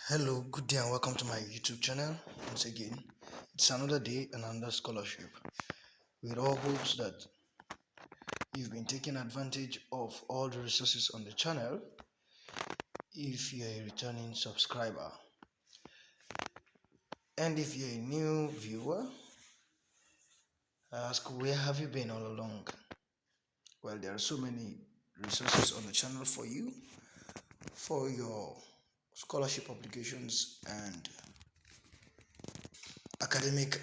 Hello, good day, and welcome to my YouTube channel. Once again, it's another day and another scholarship. With all hopes that you've been taking advantage of all the resources on the channel. If you're a returning subscriber, and if you're a new viewer, I ask, where have you been all along? Well, there are so many resources on the channel for you, for your scholarship applications and academic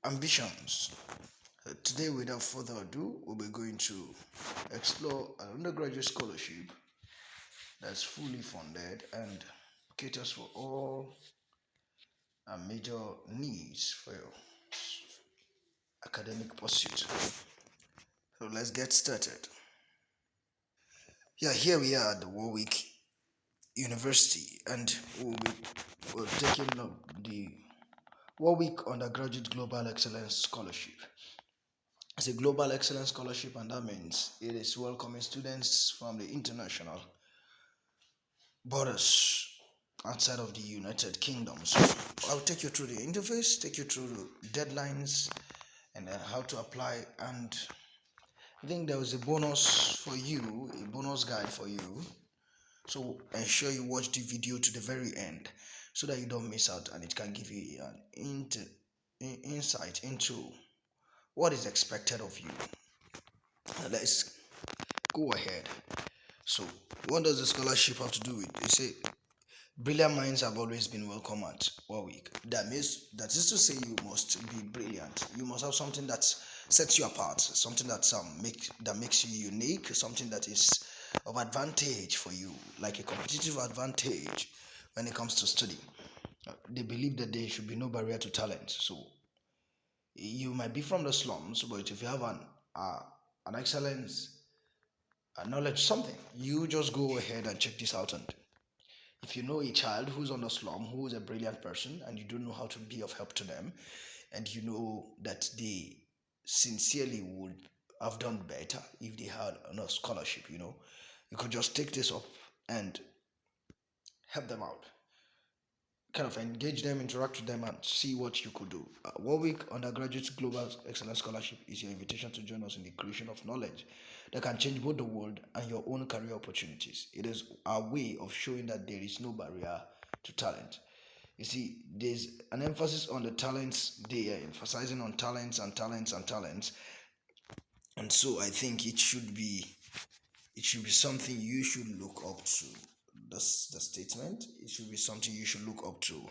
ambitions. Today, without further ado, we'll be going to explore an undergraduate scholarship that's fully funded and caters for all our major needs for your academic pursuit. So let's get started. Yeah, here we are at the Warwick University, and we're taking the Warwick Undergraduate Global Excellence Scholarship. It's a global excellence scholarship, and that means it is welcoming students from the international borders outside of the United Kingdom. So I'll take you through the interface, take you through the deadlines, and how to apply. And I think there was a bonus for you, a bonus guide for you. So ensure you watch the video to the very end so that you don't miss out, and it can give you an insight into what is expected of you. Let's go ahead. So what does the scholarship have to do with? They say brilliant minds have always been welcome at Warwick. That is to say you must be brilliant. You must have something that sets you apart, something that makes you unique, something that is of advantage for you, like a competitive advantage when it comes to study. They believe that there should be no barrier to talent. So you might be from the slums, but if you have an excellence, a knowledge, something, you just go ahead and check this out. And if you know a child who's on the slum, who is a brilliant person, and you don't know how to be of help to them, and you know that they sincerely would have done better if they had a scholarship, you could just take this up and help them out. Kind of engage them, interact with them, and see what you could do. Warwick Undergraduate Global Excellence Scholarship is your invitation to join us in the creation of knowledge that can change both the world and your own career opportunities. It is our way of showing that there is no barrier to talent. You see, there's an emphasis on the talents. They are emphasizing on talents and talents and talents, and so I think it should be something you should look up to. That's the statement. It should be something you should look up to.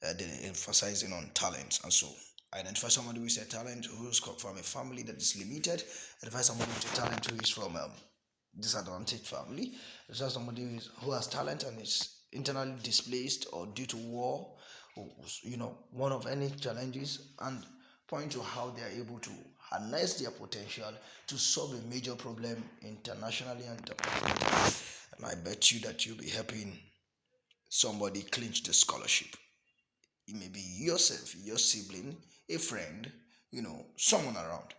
They're emphasizing on talent, and so identify somebody with a talent who's come from a family that is limited. Identify somebody with a talent who is from a disadvantaged family. Identify somebody who has talent and is internally displaced or due to war, or one of any challenges, and point to how they are able to harness their potential to solve a major problem internationally and domestically. And I bet you that you'll be helping somebody clinch the scholarship. It may be yourself, your sibling, a friend, someone around.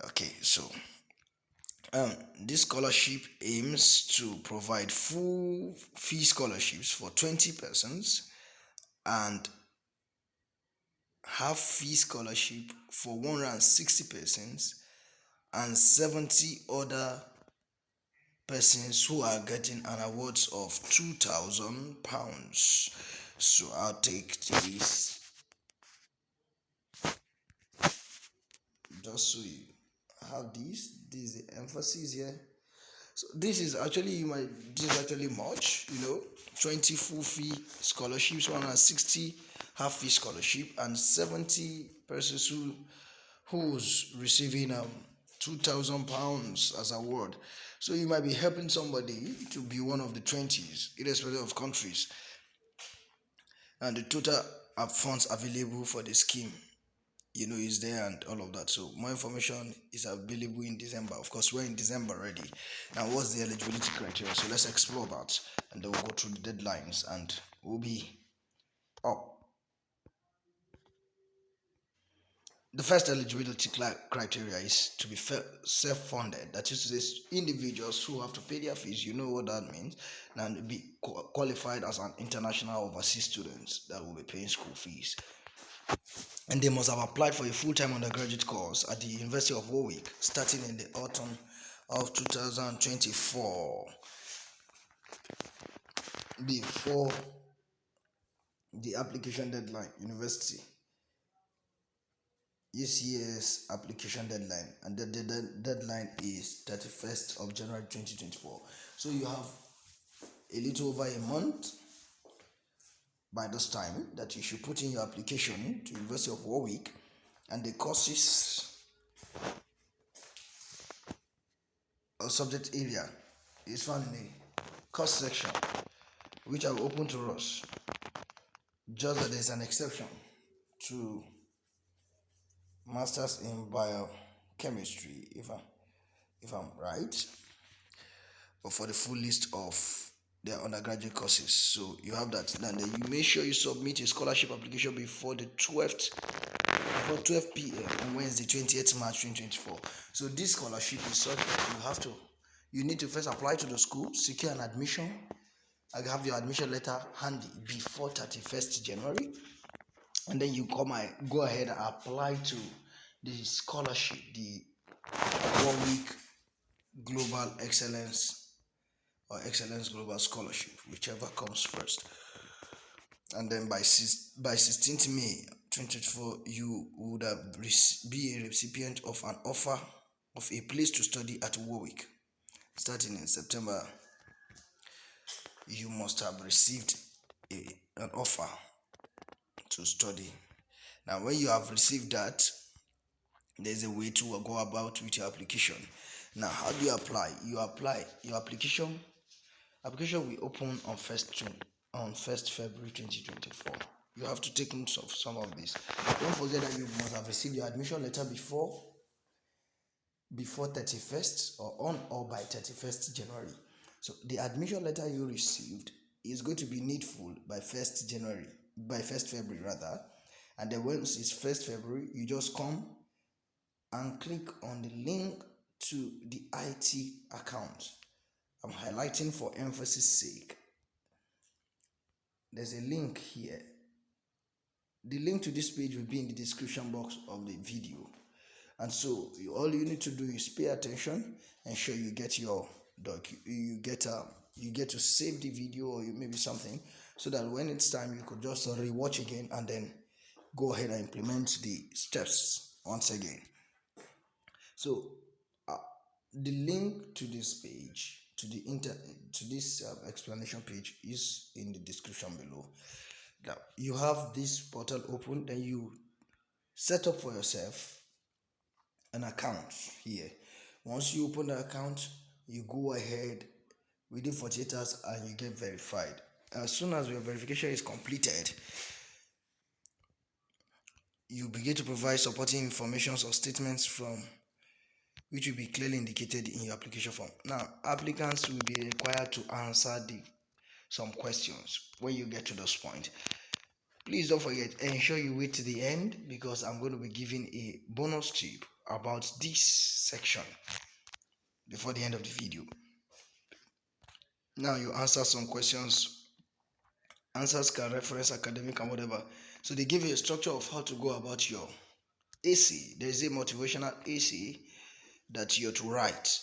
Okay, so this scholarship aims to provide full fee scholarships for 20 persons and half fee scholarship for 160 persons and 70 other persons who are getting an awards of £2,000. So I'll take this just so you have this is the emphasis here. So this is actually much, 20 full fee scholarships, 160 half fee scholarship, and 70 persons who's receiving £2,000 as a award. So you might be helping somebody to be one of the 20s, irrespective of countries. And the total funds available for the scheme is there and all of that. So more information is available in December. Of course, we're in December already. Now, what's the eligibility criteria? So let's explore that, and then we'll go through the deadlines, and we'll be up. the first eligibility criteria is to be self-funded. That is, this individuals who have to pay their fees. You know what that means. And be qualified as an international overseas students that will be paying school fees. And they must have applied for a full-time undergraduate course at the University of Warwick starting in the autumn of 2024 before the application deadline. University this year's application deadline, and the deadline is 31st of January 2024. So you have a little over a month by this time that you should put in your application to University of Warwick, and the courses or subject area is found in the course section, which are open to us. Just that there's an exception to masters in biochemistry, if I'm right, but for the full list of their undergraduate courses. So you have that. And then you make sure you submit a scholarship application before 12 p.m. on Wednesday, 20th March 2024. So this scholarship is such that you need to first apply to the school, secure an admission. I have your admission letter handy before 31st January. And then you go ahead and apply to the scholarship, the 1 week global excellence or excellence global scholarship, whichever comes first. And then by 16th May 2024, you would be a recipient of an offer of a place to study at Warwick. Starting in September, you must have received an offer to study. Now, when you have received that, there's a way to go about with your application. Now, how do you apply? You apply your application. Application will open on 1st February 2024. You have to take note of some of this. Don't forget that you must have received your admission letter before 31st or on or by 31st January. So the admission letter you received is going to be needful by 1st February rather. And then once it's 1st February, you just come and click on the link to the IT account. I'm highlighting for emphasis sake. There's a link here. The link to this page will be in the description box of the video. And so all you need to do is pay attention, ensure you get your you get to save the video or maybe something, so that when it's time you could just rewatch again and then go ahead and implement the steps once again. So the link to this page, to this explanation page, is in the description below. Now you have this portal open, then you set up for yourself an account here. Once you open the account, you go ahead within 48 hours and you get verified. As soon as your verification is completed, you begin to provide supporting information or statements from which will be clearly indicated in your application form. Now, applicants will be required to answer some questions when you get to this point. Please don't forget, ensure you wait to the end, because I'm going to be giving a bonus tip about this section before the end of the video. Now you answer some questions. Answers can reference academic and whatever. So they give you a structure of how to go about your essay. There is a motivational essay that you're to write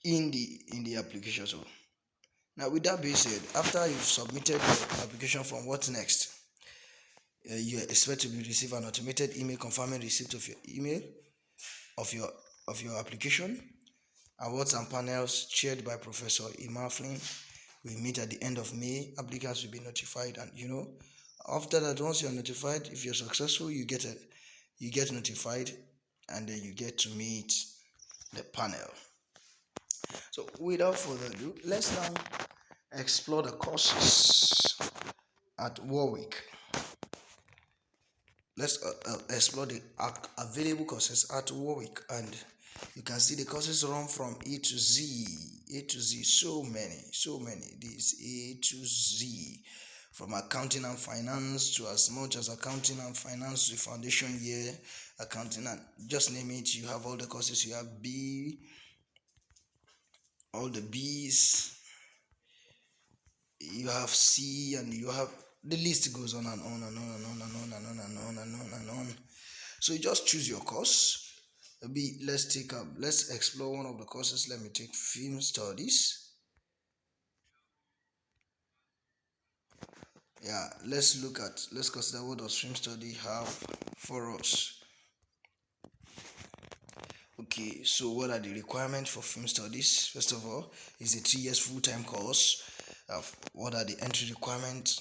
in the application. So now, with that being said, after you've submitted your application form, what's next? You expect to receive an automated email confirming receipt of your email of your application. Awards and panels chaired by Professor Imaflin will meet at the end of May. Applicants will be notified, and after that, once you're notified, if you're successful, you get notified, and then you get to meet the panel. So without further ado, let's now explore the courses at Warwick. Let's explore the available courses at Warwick, and you can see the courses run from A to Z, so many, this A to Z. from accounting and finance to as much as accounting and finance to foundation year, accounting and just name it. You have all the courses. You have B, all the B's, you have C, and you have the list goes on and on and on and on and on and on and on and on and on. So you just choose your course. Maybe let's explore one of the courses. Let me take film studies. Yeah, let's consider what does film study have for us. Okay, so what are the requirements for film studies? First of all, it's a 3 years full-time course. What are the entry requirements?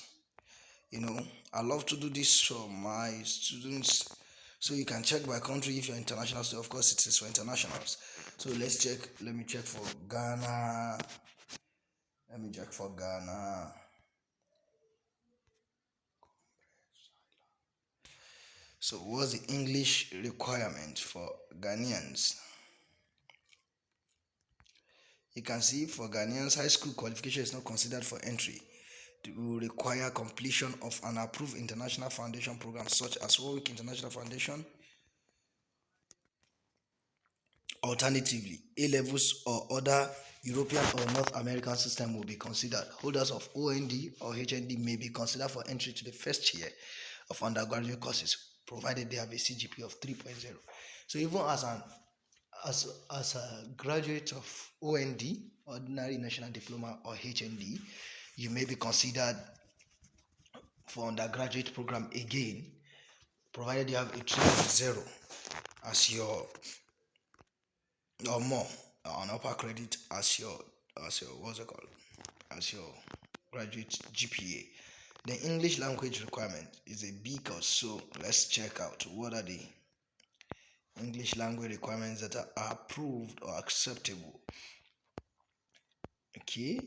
I love to do this for my students, so you can check by country if you're international. So of course it is for internationals. So let's check. Let me check for Ghana. So what's the English requirement for Ghanaians? You can see for Ghanaians, high school qualification is not considered for entry. It will require completion of an approved international foundation program such as Warwick International Foundation. Alternatively, A levels or other European or North American system will be considered. Holders of OND or HND may be considered for entry to the first year of undergraduate courses, provided they have a CGPA of 3.0. So even as a graduate of OND, Ordinary National Diploma, or HND, you may be considered for undergraduate program again, provided you have a 3.0 as your or more, an upper credit as your what's it called, as your graduate GPA. The English language requirement is a B course, so let's check out what are the English language requirements that are approved or acceptable. Okay,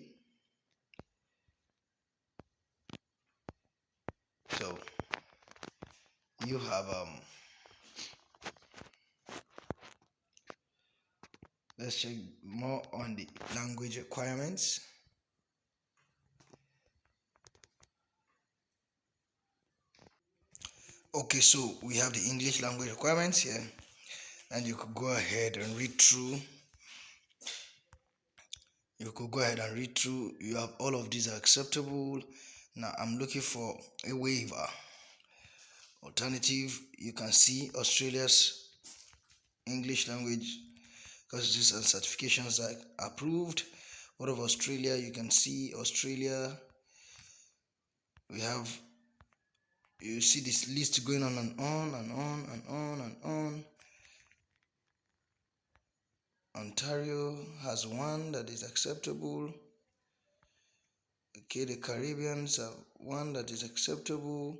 so you have let's check more on the language requirements. Okay, so we have the English language requirements here, and you could go ahead and read through. You have all of these are acceptable. Now I'm looking for a waiver. Alternative, you can see Australia's English language courses and certifications are approved. What of Australia? You can see Australia. You see this list going on and on and on and on and on. Ontario has one that is acceptable. Okay, the Caribbeans have one that is acceptable.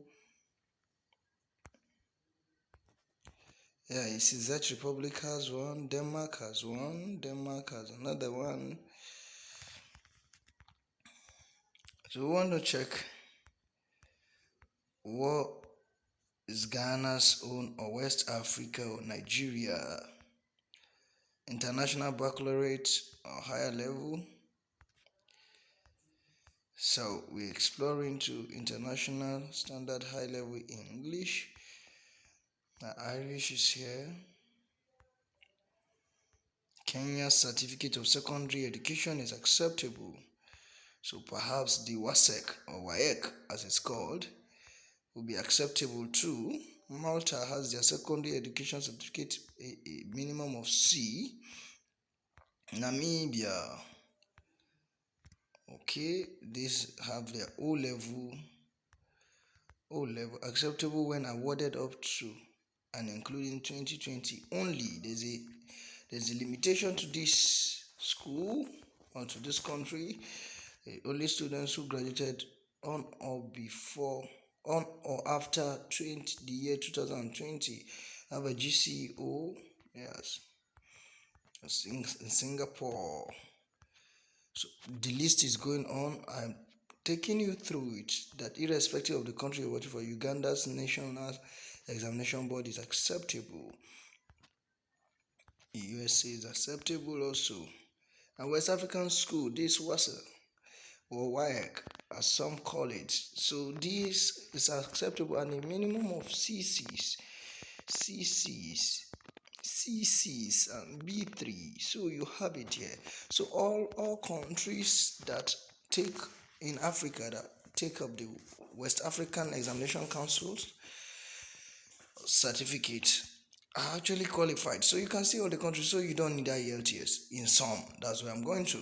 Yeah, you see Czech Republic has one, Denmark has one, Denmark has another one. So we want to check what is Ghana's own, or West Africa or Nigeria. International baccalaureate or higher level. So we're exploring to international standard high level English. Now Irish is here. Kenya's certificate of secondary education is acceptable. So perhaps the WASEC or WAEC as it's called will be acceptable too. Malta has their secondary education certificate a minimum of C. Namibia, okay, these have their O level acceptable when awarded up to and including 2020 only. There's a limitation to this school or to this country. Only students who graduated on or after the year 2020 have a GCO. Yes, in Singapore. So the list is going on. I'm taking you through it, that irrespective of the country you're working for, Uganda's National Examination Board is acceptable. USA is acceptable also. And West African School, this WASA or WAEC, as some call it. So this is acceptable, and a minimum of CCs, and B3. So you have it here. So all countries that take in Africa that take up the West African Examination Council's certificate are actually qualified. So you can see all the countries. So you don't need IELTS in some. That's where I'm going to.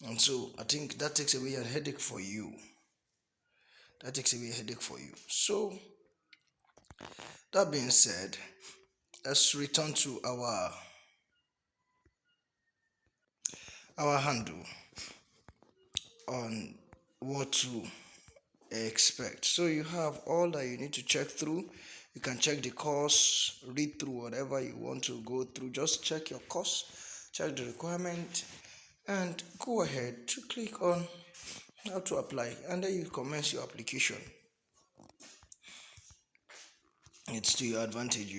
And so I think that takes away a headache for you. So that being said, let's return to our handle on what to expect. So you have all that you need to check through. You can check the course, read through whatever you want to go through. Just check your course, check the requirement, and go ahead to click on how to apply, and then you commence your application. It's to your advantage,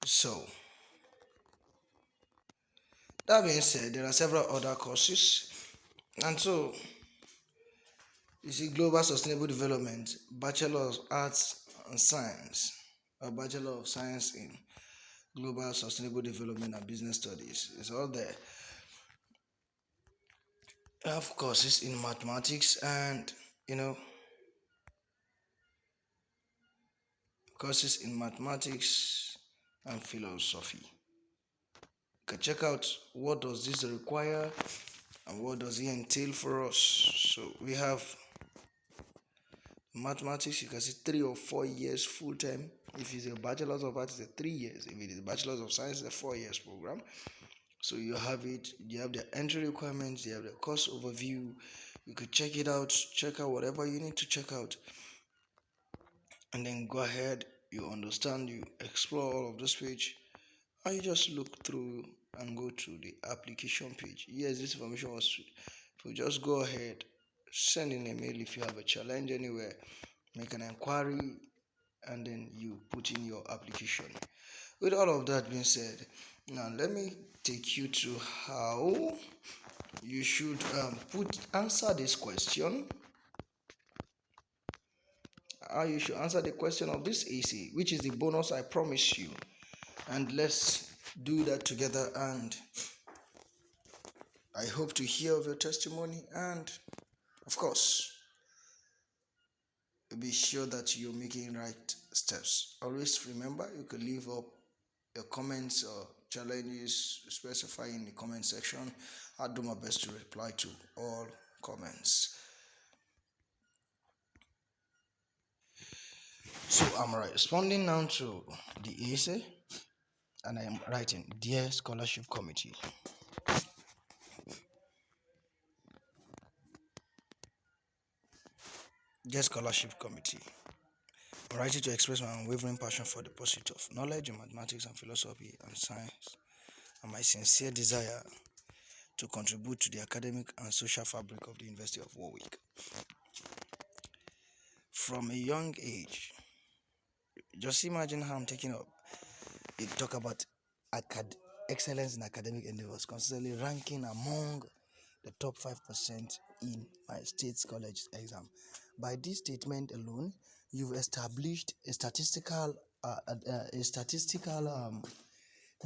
So that being said, there are several other courses, and so you see Global Sustainable Development, Bachelor of Arts and Science, or Bachelor of Science in Global Sustainable Development and Business Studies. It's all there. I have courses in mathematics and courses in mathematics and philosophy. You can check out what does this require and what does it entail for us. So we have mathematics. You can see 3 or 4 years full time. If it's a bachelor's of arts, it's 3 years. If it is a bachelor's of science, it's a 4 years program. So you have it. You have the entry requirements. You have the course overview. You could check it out. Check out whatever you need to check out, and then go ahead. You understand. You explore all of this page, and you just look through and go to the application page. Yes, this information was. So just go ahead, send in a mail if you have a challenge anywhere, make an inquiry, and then you put in your application. With all of that being said, now let me take you to how you should answer this question. How you should answer the question of this AC, which is the bonus I promise you. And let's do that together, and I hope to hear of your testimony, and of course be sure that you're making right steps. Always remember, you can leave up your comments or challenges, specify in the comment section. I'll do my best to reply to all comments. So I'm responding now to the essay, and I am writing, Dear Scholarship Committee. Dear Scholarship Committee, I'm writing to express my unwavering passion for the pursuit of knowledge in mathematics and philosophy and science, and my sincere desire to contribute to the academic and social fabric of the University of Warwick. From a young age, just imagine how I'm taking up. You talk about excellence in academic endeavors, consistently ranking among the top 5% in my state college exam. By this statement alone, you've established a statistical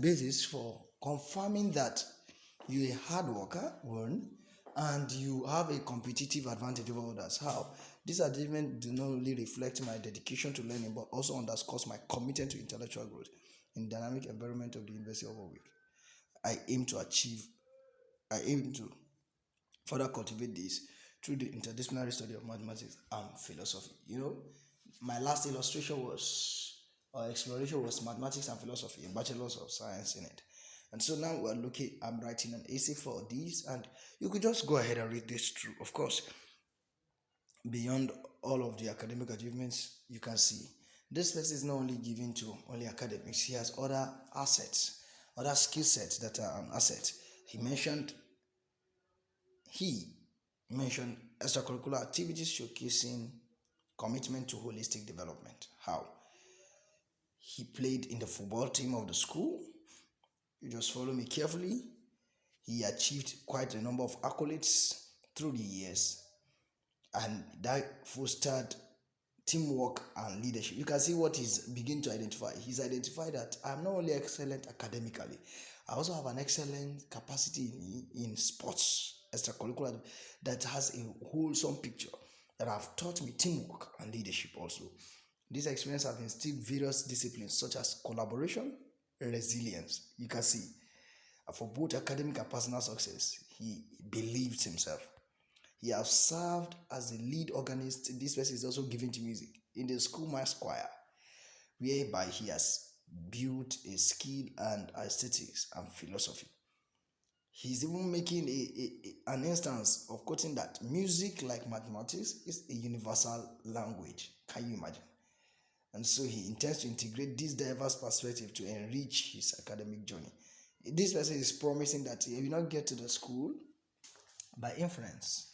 basis for confirming that you're a hard worker, one, and you have a competitive advantage over others. How? This achievement does not only reflect my dedication to learning, but also underscores my commitment to intellectual growth in the dynamic environment of the University of Warwick. I aim to further cultivate this through the interdisciplinary study of mathematics and philosophy. My last exploration was mathematics and philosophy, a bachelor's of science in it. And so now I'm writing an essay for this, and you could just go ahead and read this through. Of course, beyond all of the academic achievements, you can see this person is not only given to only academics. He has other assets, other skill sets that are an asset. He mentioned extracurricular activities showcasing commitment to holistic development. How? He played in the football team of the school. You just follow me carefully. He achieved quite a number of accolades through the years. and that fostered teamwork and leadership. You can see what he's begin to identify. He's identified that I'm not only excellent academically, I also have an excellent capacity in sports, extracurricular, that has a wholesome picture that have taught me teamwork and leadership also. This experience have instilled various disciplines such as collaboration, resilience. You can see for both academic and personal success, he believed himself. He has served as the lead organist. This person is also given to music in the school mass choir, whereby he has built a skill and aesthetics and philosophy. He's even making an instance of quoting that music, like mathematics, is a universal language. Can you imagine? And so he intends to integrate this diverse perspective to enrich his academic journey. This person is promising that he will not get to the school by inference,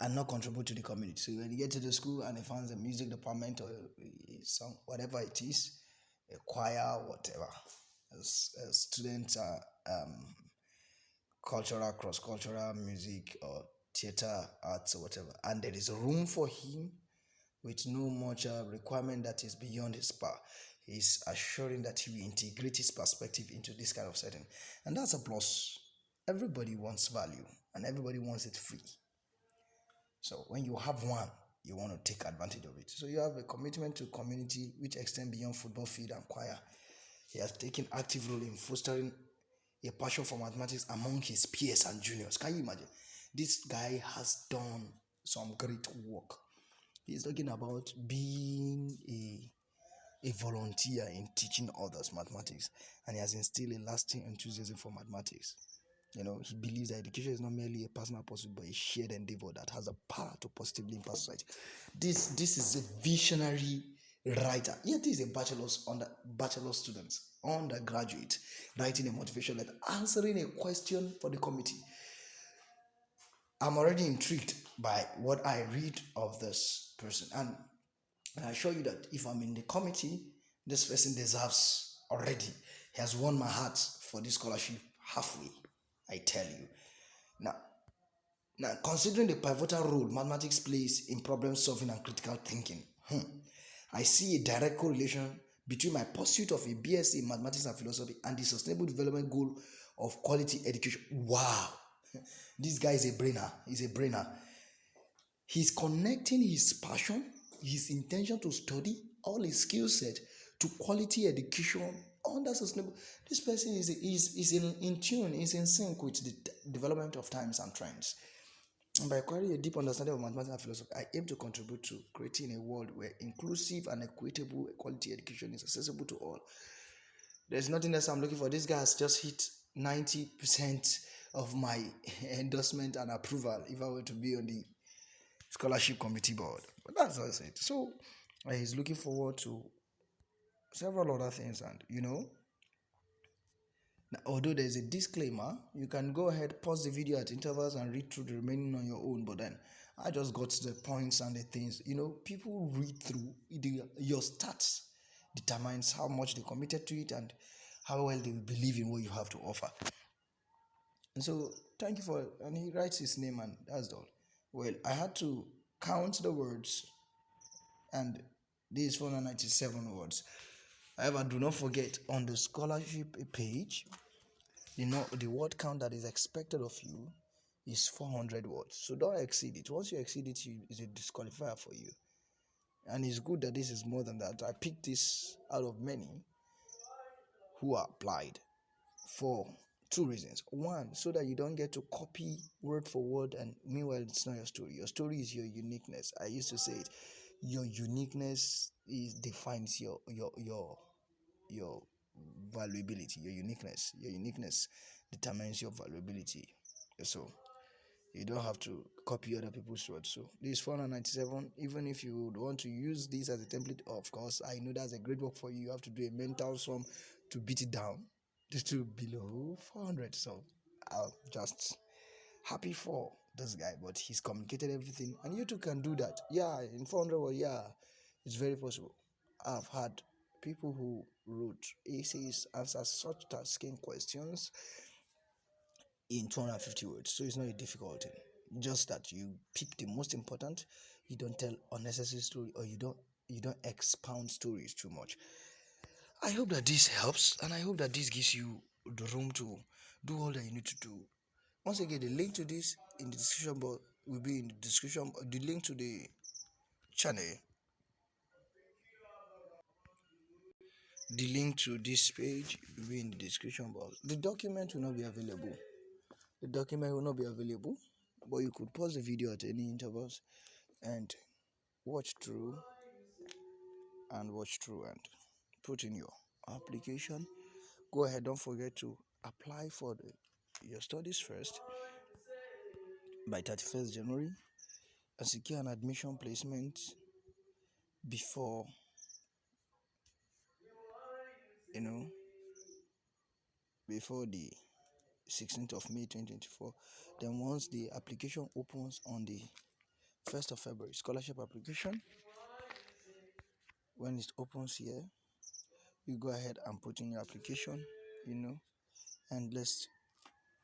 and not contribute to the community. So when you get to the school and he finds a music department or a song, whatever it is, a choir, whatever, as students are cultural, cross-cultural music or theater arts or whatever, and there is room for him with no much requirement that is beyond his power. He's assuring that he will integrate his perspective into this kind of setting, and that's a plus. Everybody wants value and everybody wants it free. So when you have one, you want to take advantage of it. So you have a commitment to community which extends beyond football field and choir. He has taken active role in fostering a passion for mathematics among his peers and juniors. Can you imagine? This guy has done some great work. He's talking about being a volunteer in teaching others mathematics, and he has instilled a lasting enthusiasm for mathematics. He believes that education is not merely a personal pursuit, but a shared endeavor that has a power to positively impact society. This is a visionary writer. Yet this is a bachelor student, undergraduate, writing a motivation letter, answering a question for the committee. I'm already intrigued by what I read of this person, and I assure you that if I'm in the committee, this person deserves already. He has won my heart for this scholarship halfway. I tell you. Now, considering the pivotal role mathematics plays in problem solving and critical thinking, I see a direct correlation between my pursuit of a BSc in mathematics and philosophy and the sustainable development goal of quality education. Wow, this guy is a brainer. He's a brainer. He's connecting his passion, his intention to study, all his skill set to quality education under sustainable. This person is in tune, is in sync with the development of times and trends. And by acquiring a deep understanding of mathematics and philosophy, I aim to contribute to creating a world where inclusive and equitable quality education is accessible to all. There's nothing else I'm looking for. This guy has just hit 90% of my endorsement and approval if I were to be on the scholarship committee board. But that's what I said. So he's looking forward to several other things, and now, although there's a disclaimer, you can go ahead, pause the video at intervals and read through the remaining on your own. But then I just got to the points and the things. People read through your stats determines how much they committed to it and how well they believe in what you have to offer. And so thank you and he writes his name, and that's all. Well, I had to count the words, and this is 497 words. However, do not forget, on the scholarship page, the word count that is expected of you is 400 words. So don't exceed it. Once you exceed it, it's a disqualifier for you. And it's good that this is more than that. I picked this out of many who are applied for two reasons. One, so that you don't get to copy word for word, and meanwhile it's not your story. Your story is your uniqueness. I used to say it. Your uniqueness defines your valuability. Your uniqueness determines your valuability. So you don't have to copy other people's words. So this is 497. Even if you would want to use this as a template, of course, I know that's a great work for you. You have to do a mental sum to beat it down just to below 400. So I'm just happy for this guy, but he's communicated everything, and you too can do that. Yeah, in 400 words, yeah, it's very possible. I've had people who wrote essays, answer such tasking questions in 250 words, so it's not a difficult thing. just that you pick the most important. You don't tell unnecessary story, or you don't expound stories too much. I hope that this helps, and I hope that this gives you the room to do all that you need to do. Once again, the link to this in the description box will be in the description. The link to the channel, the link to this page will be in the description box. The document will not be available. The document will not be available, but you could pause the video at any intervals and watch through and put in your application. Go ahead, don't forget to apply for your studies first by 31st January and secure an admission placement before, you know, before the 16th of May 2024. Then once the application opens on the 1st of February, scholarship application, when it opens here, you go ahead and put in your application, and let's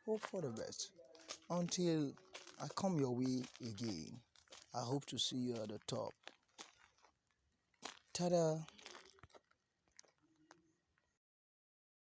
hope for the best. Until I come your way again, I hope to see you at the top. Ta-da!